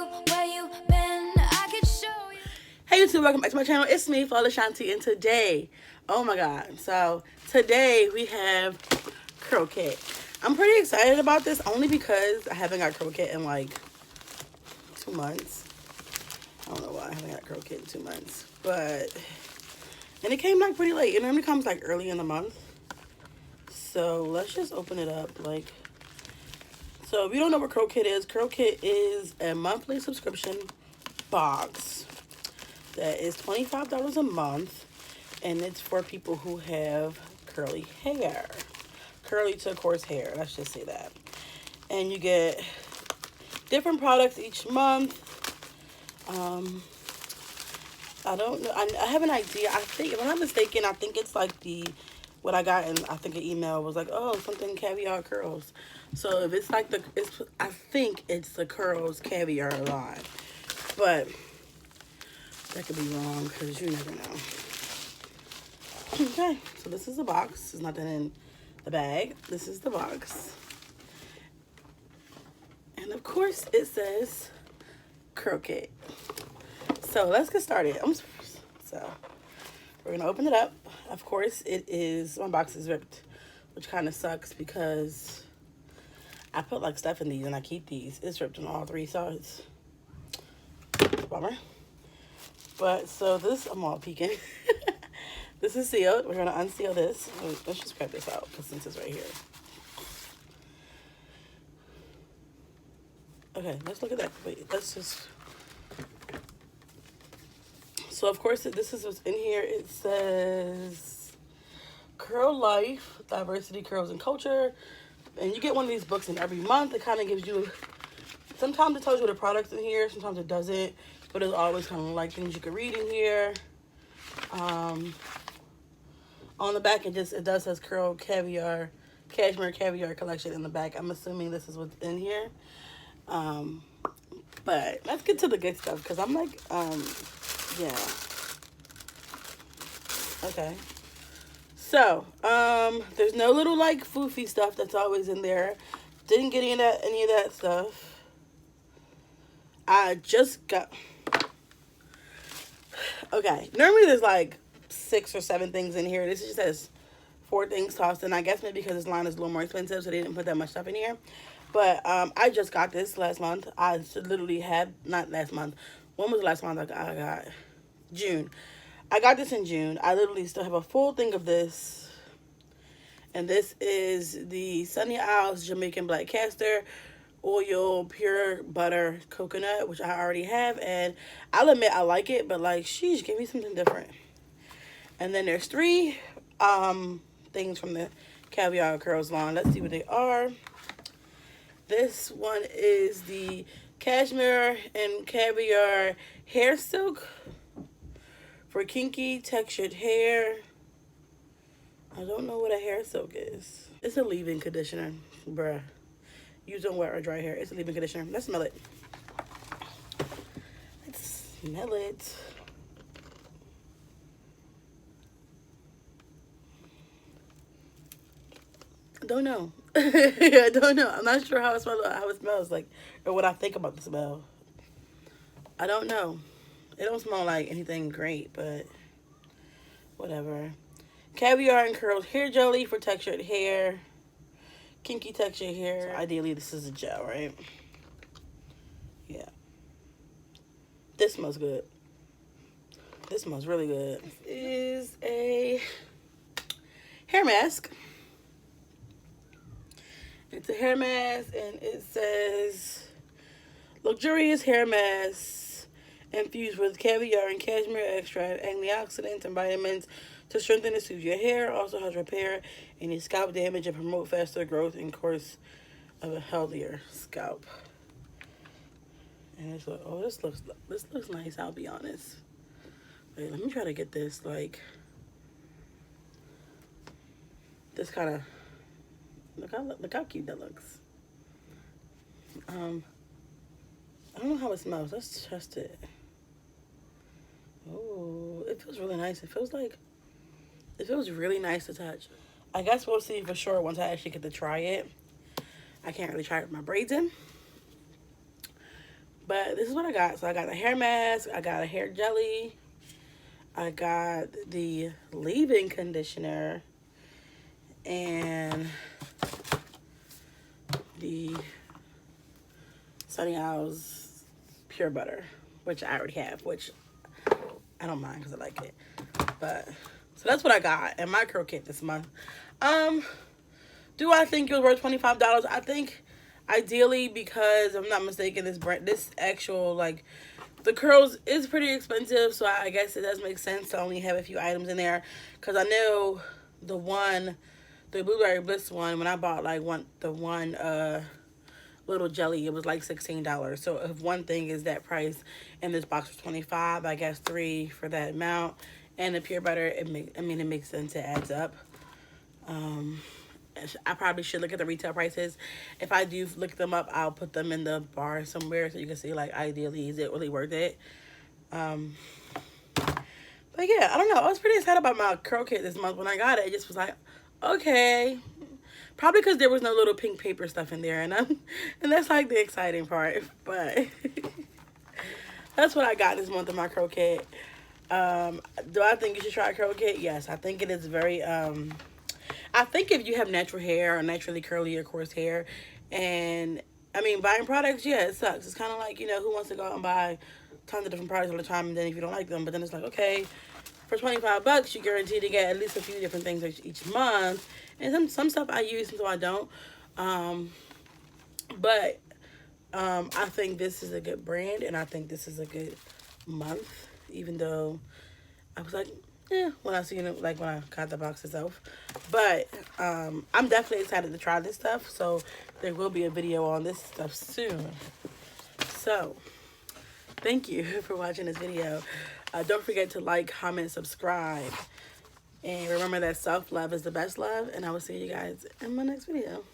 where you been? I could show you. Hey YouTube, welcome back to my channel. It's me, Flawless Shanti, and today, oh my god, so today we have curl kit. I'm pretty excited about this only because I haven't got curl kit in like 2 months. I don't know why I haven't got curl kit in 2 months, and it came like pretty late. It normally comes like early in the month. So let's just open it up. So if you don't know what curl kit is a monthly subscription box that is $25 a month, and it's for people who have curly hair, curly to coarse hair, let's just say that. And you get different products each month. I don't know, I have an idea. I think, if I'm not mistaken, I think it's like what I got in, I think an email was like, oh, something caviar curls. So if it's like I think it's the curls caviar line, but that could be wrong because you never know. Okay, so this is the box. There's nothing in the bag. This is the box. And of course it says curl kit. So let's get started. So we're gonna open it up. Of course my box is ripped, which kind of sucks because I put like stuff in these and I keep these. It's ripped on all three sides. Bummer. But so this, I'm all peeking. This is sealed. We're gonna unseal this. Let's just grab this out because since it's right here. Okay, let's look at that. Wait, let's just. So of course this is what's in here. It says Curl Life, Diversity, Curls, and Culture. And you get one of these books in every month. It kind of gives you, sometimes it tells you the products in here, sometimes it doesn't. But it's always kind of like things you can read in here. On the back, it does says Curl Caviar, Cashmere Caviar Collection in the back. I'm assuming this is what's in here. But let's get to the good stuff because I'm like, yeah. Okay. So, there's no little like foofy stuff that's always in there. Didn't get any of that stuff. I just got. Okay, normally there's like 6 or 7 things in here. This just says 4 things tossed in. I guess maybe because this line is a little more expensive, so they didn't put that much stuff in here. But I just got this last month. I literally had, not last month. When was the last month I got? June. I got this in June. I literally still have a full thing of this. And this is the Sunny Isles Jamaican Black Castor Oil Pure Butter Coconut, which I already have. And I'll admit I like it, but like, sheesh, give me something different. And then there's 3 things from the Caviar Curls line. Let's see what they are. This one is the Cashmere and Caviar Hair Silk for kinky textured hair. I don't know what a hair silk is. It's a leave-in conditioner, bruh. Use on wet or dry hair. It's a leave-in conditioner. Let's smell it. Let's smell it. I don't know. I don't know. I'm not sure how it smells like, or what I think about the smell. I don't know. It don't smell like anything great, but whatever. Caviar and Curls Hair Jelly for textured hair. Kinky textured hair. So ideally, this is a gel, right? Yeah. This smells good. This smells really good. This is a hair mask. It's a hair mask, and it says luxurious hair mask infused with caviar and cashmere extract, antioxidants, and vitamins to strengthen and soothe your hair. Also has repair any scalp damage and promote faster growth and course of a healthier scalp. And it's like, oh, this looks nice. I'll be honest. Wait, let me try to get this like this kind of. Look how cute that looks. I don't know how it smells. Let's test it. Oh, it feels really nice. It feels really nice to touch. I guess we'll see for sure once I actually get to try it. I can't really try it with my braids in. But this is what I got. So I got a hair mask, I got a hair jelly, I got the leave-in conditioner, and the Sunny Owls pure butter, which I already have, which I don't mind because I like it. But so that's what I got in my curl kit this month. Do I think it was worth $25? I think ideally, because I'm not mistaken, this actual, like, the curls is pretty expensive, so I guess it does make sense to only have a few items in there. Because I know the Blueberry Bliss one, when I bought like the one little jelly, it was like $16. So if one thing is that price and this box was $25, I guess 3 for that amount. And the pure butter, it makes sense, it adds up. I probably should look at the retail prices. If I do look them up, I'll put them in the bar somewhere so you can see, like, ideally, is it really worth it? But yeah, I don't know. I was pretty excited about my curl kit this month. When I got it, it just was like, okay. Probably because there was no little pink paper stuff in there, and that's like the exciting part. But that's what I got this month in my curl kit. Do I think you should try a curl kit? Yes, I think it is very I think if you have natural hair or naturally curly or coarse hair, and I mean, buying products, yeah, it sucks. It's kind of like, who wants to go out and buy tons of different products all the time, and then if you don't like them, but then it's like, okay, for $25, you guarantee to get at least a few different things each month. And some stuff I use, some I don't. But I think this is a good brand, and I think this is a good month, even though I was like, yeah, when I seen it, like when I got the box itself. But I'm definitely excited to try this stuff, so there will be a video on this stuff soon. So thank you for watching this video. Don't forget to like, comment, subscribe, and remember that self-love is the best love, and I will see you guys in my next video.